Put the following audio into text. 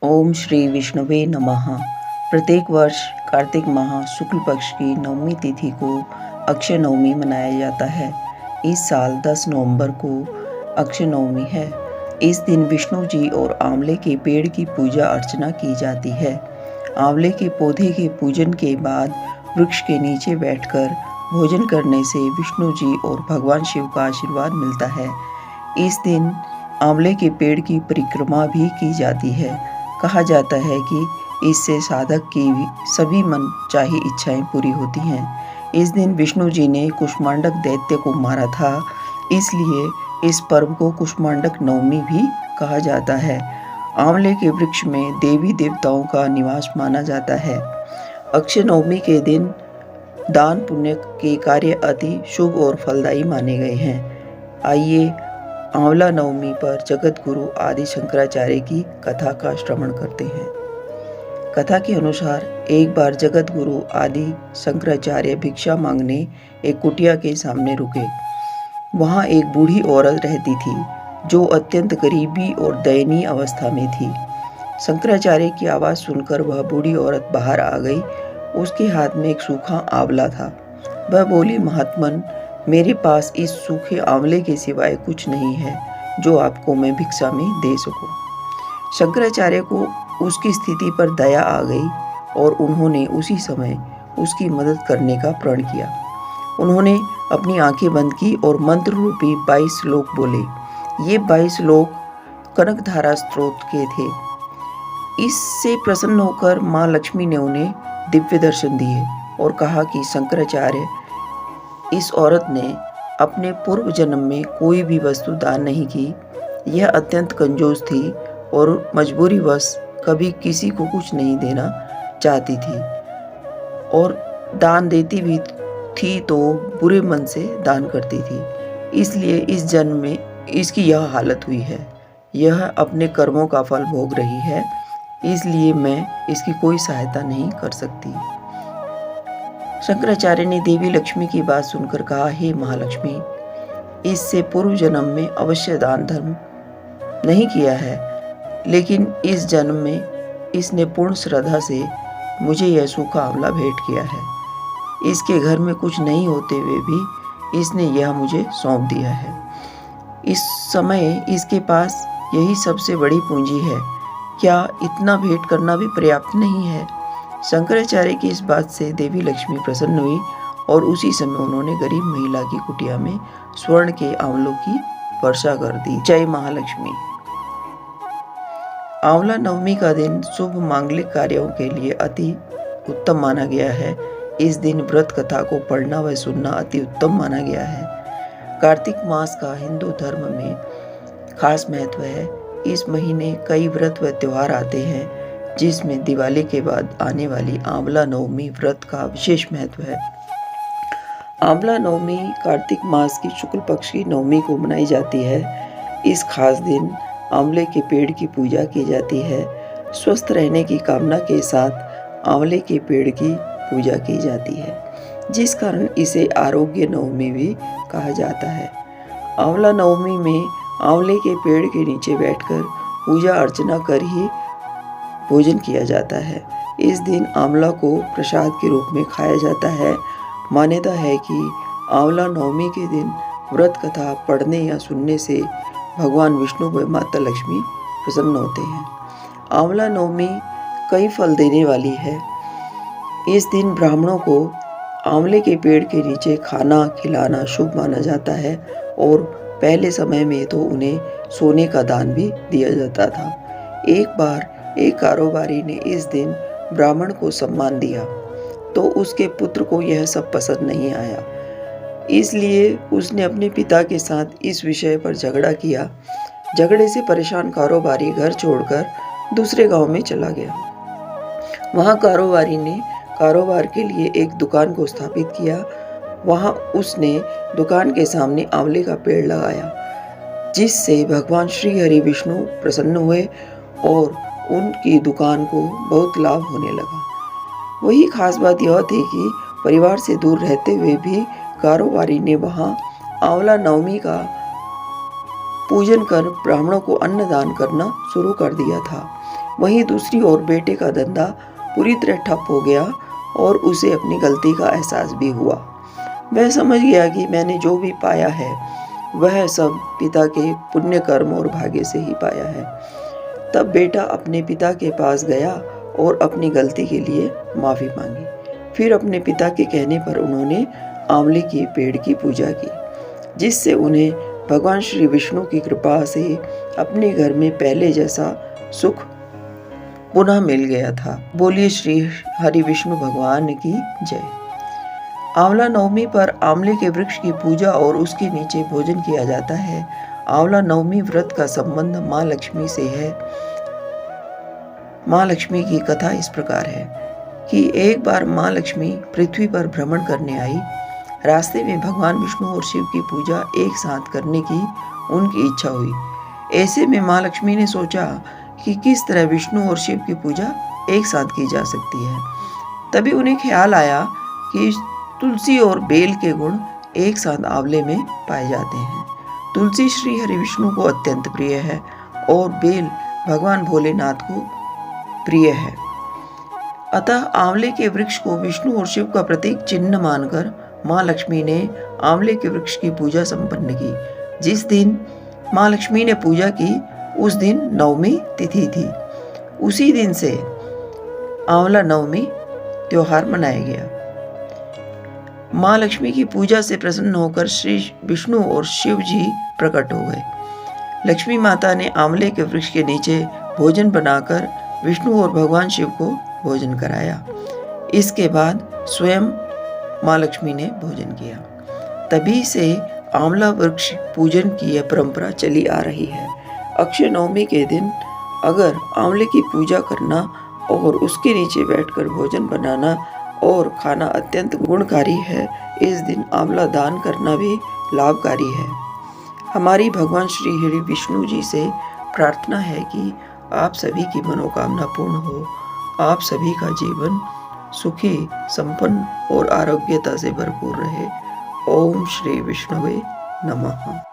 ओम श्री विष्णुवे नमः। प्रत्येक वर्ष कार्तिक माह शुक्ल पक्ष की नवमी तिथि को अक्षय नवमी मनाया जाता है। इस साल 10 नवंबर को अक्षय नवमी है। इस दिन विष्णु जी और आंवले के पेड़ की पूजा अर्चना की जाती है। आंवले के पौधे के पूजन के बाद वृक्ष के नीचे बैठकर भोजन करने से विष्णु जी और भगवान शिव का आशीर्वाद मिलता है। इस दिन आंवले के पेड़ की परिक्रमा भी की जाती है। कहा जाता है कि इससे साधक की सभी मन चाही इच्छाएं पूरी होती हैं। इस दिन विष्णु जी ने कुष्मांडक दैत्य को मारा था, इसलिए इस पर्व को कुष्मांडक नवमी भी कहा जाता है। आंवले के वृक्ष में देवी देवताओं का निवास माना जाता है। अक्षय नवमी के दिन दान पुण्य के कार्य अति शुभ और फलदायी माने गए हैं। आइए आंवला नवमी पर जगत गुरु आदि शंकराचार्य की कथा का श्रवण करते हैं। कथा के अनुसार एक बार जगत गुरु आदि शंकराचार्य भिक्षा मांगने एक कुटिया के सामने रुके। वहां एक बूढ़ी औरत रहती थी जो अत्यंत गरीबी और दयनीय अवस्था में थी। शंकराचार्य की आवाज़ सुनकर वह बूढ़ी औरत बाहर आ गई। उसके हाथ में एक सूखा आंवला था। वह बोली, महात्मन, मेरे पास इस सूखे आंवले के सिवाय कुछ नहीं है जो आपको मैं भिक्षा में दे सकूं। शंकराचार्य को उसकी स्थिति पर दया आ गई और उन्होंने उसी समय उसकी मदद करने का प्रण किया। उन्होंने अपनी आंखें बंद की और मंत्र रूपी 22 श्लोक बोले। ये 22 श्लोक कनकधारा स्त्रोत के थे। इससे प्रसन्न होकर माँ लक्ष्मी ने उन्हें दिव्य दर्शन दिए और कहा कि शंकराचार्य, इस औरत ने अपने पूर्व जन्म में कोई भी वस्तु दान नहीं की। यह अत्यंत कंजूस थी और मजबूरीवश कभी किसी को कुछ नहीं देना चाहती थी और दान देती भी थी तो बुरे मन से दान करती थी। इसलिए इस जन्म में इसकी यह हालत हुई है। यह अपने कर्मों का फल भोग रही है, इसलिए मैं इसकी कोई सहायता नहीं कर सकती। शंकराचार्य ने देवी लक्ष्मी की बात सुनकर कहा, हे महालक्ष्मी, इससे पूर्व जन्म में अवश्य दान धर्म नहीं किया है, लेकिन इस जन्म में इसने पूर्ण श्रद्धा से मुझे यह सूखा आंवला भेंट किया है। इसके घर में कुछ नहीं होते हुए भी इसने यह मुझे सौंप दिया है। इस समय इसके पास यही सबसे बड़ी पूंजी है। क्या इतना भेंट करना भी पर्याप्त नहीं है? शंकराचार्य की इस बात से देवी लक्ष्मी प्रसन्न हुई और उसी समय उन्होंने गरीब महिला की कुटिया में स्वर्ण के आंवलों की वर्षा कर दी। जय महालक्ष्मी। आंवला नवमी का दिन शुभ मांगलिक कार्यों के लिए अति उत्तम माना गया है। इस दिन व्रत कथा को पढ़ना व सुनना अति उत्तम माना गया है। कार्तिक मास का हिंदू धर्म में खास महत्व है। इस महीने कई व्रत व त्योहार आते हैं, जिसमें दिवाली के बाद आने वाली आंवला नवमी व्रत का विशेष महत्व है। आंवला नवमी कार्तिक मास की शुक्ल पक्ष की नवमी को मनाई जाती है। इस खास दिन आंवले के पेड़ की पूजा की जाती है। स्वस्थ रहने की कामना के साथ आंवले के पेड़ की पूजा की जाती है, जिस कारण इसे आरोग्य नवमी भी कहा जाता है। आंवला नवमी में आंवले के पेड़ के नीचे बैठकर पूजा अर्चना कर ही भोजन किया जाता है। इस दिन आंवला को प्रसाद के रूप में खाया जाता है। मान्यता है कि आंवला नवमी के दिन व्रत कथा पढ़ने या सुनने से भगवान विष्णु व माता लक्ष्मी प्रसन्न होते हैं। आंवला नवमी कई फल देने वाली है। इस दिन ब्राह्मणों को आंवले के पेड़ के नीचे खाना खिलाना शुभ माना जाता है और पहले समय में तो उन्हें सोने का दान भी दिया जाता था। एक बार एक कारोबारी ने इस दिन ब्राह्मण को सम्मान दिया तो उसके पुत्र को यह सब पसंद नहीं आया, इसलिए उसने अपने पिता के साथ इस विषय पर झगड़ा किया। झगड़े से परेशान कारोबारी घर छोड़कर दूसरे गांव में चला गया। वहां कारोबारी ने कारोबार के लिए एक दुकान को स्थापित किया। वहां उसने दुकान के सामने आंवले का पेड़ लगाया, जिससे भगवान श्री हरि विष्णु प्रसन्न हुए और उनकी दुकान को बहुत लाभ होने लगा। वही खास बात यह थी कि परिवार से दूर रहते हुए भी कारोबारी ने वहां आंवला नवमी का पूजन कर ब्राह्मणों को अन्नदान करना शुरू कर दिया था। वहीं दूसरी ओर बेटे का धंधा पूरी तरह ठप हो गया और उसे अपनी गलती का एहसास भी हुआ। वह समझ गया कि मैंने जो भी पाया है वह सब पिता के पुण्य कर्म और भाग्य से ही पाया है। तब बेटा अपने पिता के पास गया और अपनी गलती के लिए माफ़ी मांगी। फिर अपने पिता के कहने पर उन्होंने आंवले के पेड़ की पूजा की, जिससे उन्हें भगवान श्री विष्णु की कृपा से अपने घर में पहले जैसा सुख पुनः मिल गया था। बोलिए श्री हरि विष्णु भगवान की जय। आंवला नवमी पर आंवले के वृक्ष की पूजा और उसके नीचे भोजन किया जाता है। आंवला नवमी व्रत का संबंध माँ लक्ष्मी से है। माँ लक्ष्मी की कथा इस प्रकार है कि एक बार माँ लक्ष्मी पृथ्वी पर भ्रमण करने आई। रास्ते में भगवान विष्णु और शिव की पूजा एक साथ करने की उनकी इच्छा हुई। ऐसे में माँ लक्ष्मी ने सोचा कि किस तरह विष्णु और शिव की पूजा एक साथ की जा सकती है। तभी उन्हें ख्याल आया कि तुलसी और बेल के गुण एक साथ आंवले में पाए जाते हैं। तुलसी श्री हरि विष्णु को अत्यंत प्रिय है और बेल भगवान भोलेनाथ को प्रिय है। अतः आंवले के वृक्ष को विष्णु और शिव का प्रतीक चिन्ह मानकर माँ लक्ष्मी ने आंवले के वृक्ष की पूजा संपन्न की। जिस दिन माँ लक्ष्मी ने पूजा की उस दिन नवमी तिथि थी। उसी दिन से आंवला नवमी त्योहार मनाया गया। माँ लक्ष्मी की पूजा से प्रसन्न होकर श्री विष्णु और शिव जी प्रकट हो गए। लक्ष्मी माता ने आंवले के वृक्ष के नीचे भोजन बनाकर विष्णु और भगवान शिव को भोजन कराया। इसके बाद स्वयं माँ लक्ष्मी ने भोजन किया। तभी से आंवला वृक्ष पूजन की यह परंपरा चली आ रही है। अक्षय नवमी के दिन अगर आंवले की पूजा करना और उसके नीचे बैठकर भोजन बनाना और खाना अत्यंत गुणकारी है। इस दिन आंवला दान करना भी लाभकारी है। हमारी भगवान श्री हरि विष्णु जी से प्रार्थना है कि आप सभी की मनोकामना पूर्ण हो, आप सभी का जीवन सुखी, संपन्न और आरोग्यता से भरपूर रहे। ओम श्री विष्णुवे नमः।